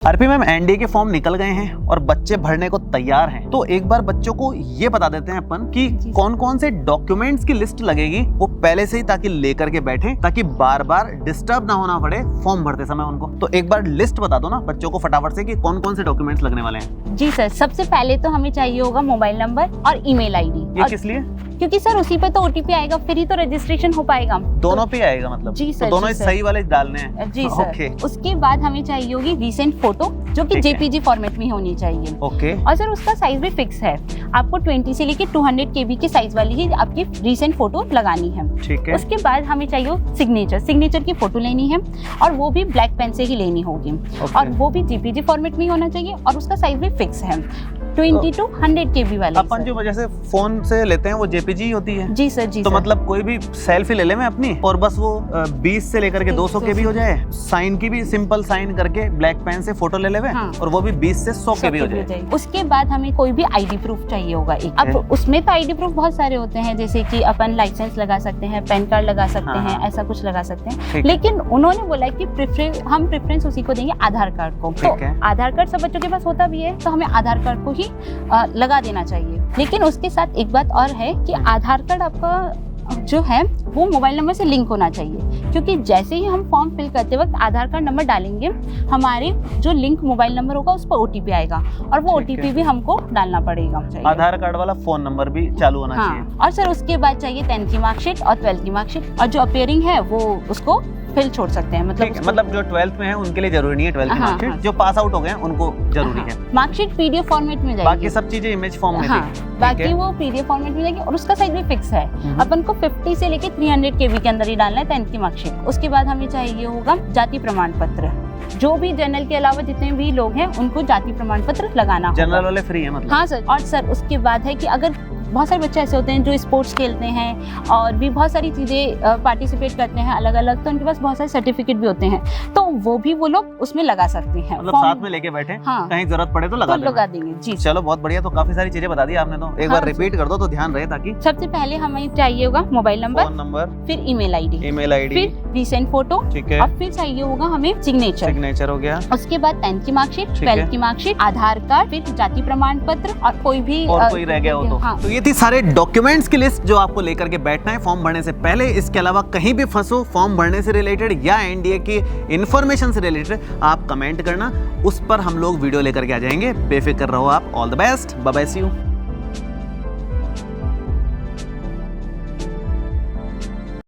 RP ma'am, NDA के form निकल गए हैं और बच्चे भरने को तैयार हैं, तो एक बार बच्चों को ये बता देते हैं अपन कि कौन कौन से डॉक्यूमेंट्स की लिस्ट लगेगी वो पहले से ही, ताकि लेकर के बैठे, ताकि बार बार डिस्टर्ब ना होना पड़े फॉर्म भरते समय उनको। तो एक बार लिस्ट बता दो ना बच्चों को फटाफट से कि कौन कौन से डॉक्यूमेंट्स लगने वाले हैं। जी सर, सबसे पहले तो हमें चाहिए होगा मोबाइल नंबर और ईमेल आईडी। ये किस लिए? क्योंकि सर उसी पे तो ओटीपी आएगा, फिर ही तो रजिस्ट्रेशन हो पाएगा। दोनों पे आएगा मतलब? जी सर, तो दोनों जी सर। सही वाले डालने हैं? जी सर। ओके। उसके बाद हमें चाहिए होगी रीसेंट फोटो, जो कि जेपीजी फॉर्मेट में होनी चाहिए। ओके। और सर उसका साइज भी फिक्स है, आपको 20 से लेके 200 KB के साइज वाली ही आपकी रीसेंट फोटो लगानी है। ठीक है। उसके बाद हमें चाहिए सिग्नेचर की फोटो लेनी है, और वो भी ब्लैक पेन से ही लेनी होगी। और वो भी जेपीजी फॉर्मेट में ही होना चाहिए, और उसका साइज भी फिक्स है 20 to 100 KB वाले। अपन जो जैसे फोन से लेते हैं वो जेपीजी ही होती है? जी सर, जी तो सर। मतलब कोई भी सेल्फी ले ले मैं अपनी, और बस वो 20 से लेकर के 200 KB हो जाए, साइन की भी सिंपल साइन करके ब्लैक पेन से फोटो ले ले, हाँ। और वो भी 20 से 100 KB हो जाए। उसके बाद हमें कोई भी आईडी प्रूफ चाहिए होगा एक। अब उसमें तो आईडी प्रूफ बहुत सारे होते हैं, जैसे कि अपन लाइसेंस लगा सकते हैं, पैन कार्ड लगा सकते हैं, ऐसा कुछ लगा सकते हैं। लेकिन उन्होंने बोला कि हम प्रेफरेंस उसी को देंगे, आधार कार्ड को। तो आधार कार्ड सब बच्चों के पास होता भी है, तो हमें आधार कार्ड को ही लगा देना चाहिए। लेकिन उसके साथ एक बात और है कि आधार कार्ड आपका जो है वो मोबाइल नंबर से लिंक होना चाहिए, क्योंकि जैसे ही हम फॉर्म फिल करते वक्त आधार कार्ड नंबर डालेंगे, हमारे जो लिंक मोबाइल नंबर होगा उस पर ओटीपी आएगा, और वो ओटीपी भी हमको डालना पड़ेगा। आधार कार्ड वाला फोन नंबर भी चालू होना चाहिए। और सर उसके बाद चाहिए 10th की मार्कशीट और 12th की मार्कशीट, और जो अपीयरिंग है वो उसको फिल छोड़ सकते हैं। मतलब जो 12th में है उनके लिए जरूरी नहीं है 12th की मार्कशीट, जो पास आउट हो गए हैं उनको जरूरी है। मार्कशीट पीडीएफ फॉर्मेट में जाएगी, बाकी सब चीजें इमेज फॉर्म में थी। बाकी वो पीडीएफ फॉर्मेट में जाएगी, और उसका साइज भी फिक्स है। अपन को 50 से लेके 300 KB के अंदर ही डालना है 10th की मार्कशीट। उसके बाद हमें चाहिए होगा जाति प्रमाण पत्र। जो भी जनरल के अलावा जितने भी लोग हैं उनको जाति प्रमाण पत्र लगाना। जनरल वाले फ्री है मतलब? हाँ सर। और सर उसके बाद है कि अगर बहुत सारे बच्चे ऐसे होते हैं जो स्पोर्ट्स खेलते हैं और भी बहुत सारी चीज़ें पार्टिसिपेट करते हैं अलग अलग, तो उनके पास बहुत सारे सर्टिफिकेट भी होते हैं, तो वो भी वो लोग उसमें लगा सकते हैं। मतलब साथ में लेके बैठे, हाँ, कहीं जरूरत पड़े तो लगा देंगे। जी चलो, बहुत बढ़िया। तो काफी सारी चीजें बता दी आपने, तो एक बार रिपीट कर दो तो ध्यान रहे, ताकि सबसे पहले हमें चाहिए होगा मोबाइल नंबर, फिर ईमेल आईडी, फिर रीसेंट फोटो, ठीक है, और फिर चाहिए होगा हमें सिग्नेचर हो गया। उसके बाद 10th की मार्कशीट, 12th की मार्कशीट, आधार कार्ड, फिर जाति प्रमाण पत्र, और कोई भी कोई रह गया हो तो ये थी सारे डॉक्यूमेंट्स की लिस्ट जो आपको लेकर के बैठना है फॉर्म भरने से पहले। इसके अलावा कहीं भी फंसो फॉर्म भरने से रिलेटेड या एनडीए की इंफॉर्मेशन से रिलेटेड, आप कमेंट करना, उस पर हम लोग वीडियो लेकर के आ जाएंगे। बेफिक्र रहो आप। All the best, bye bye, see you.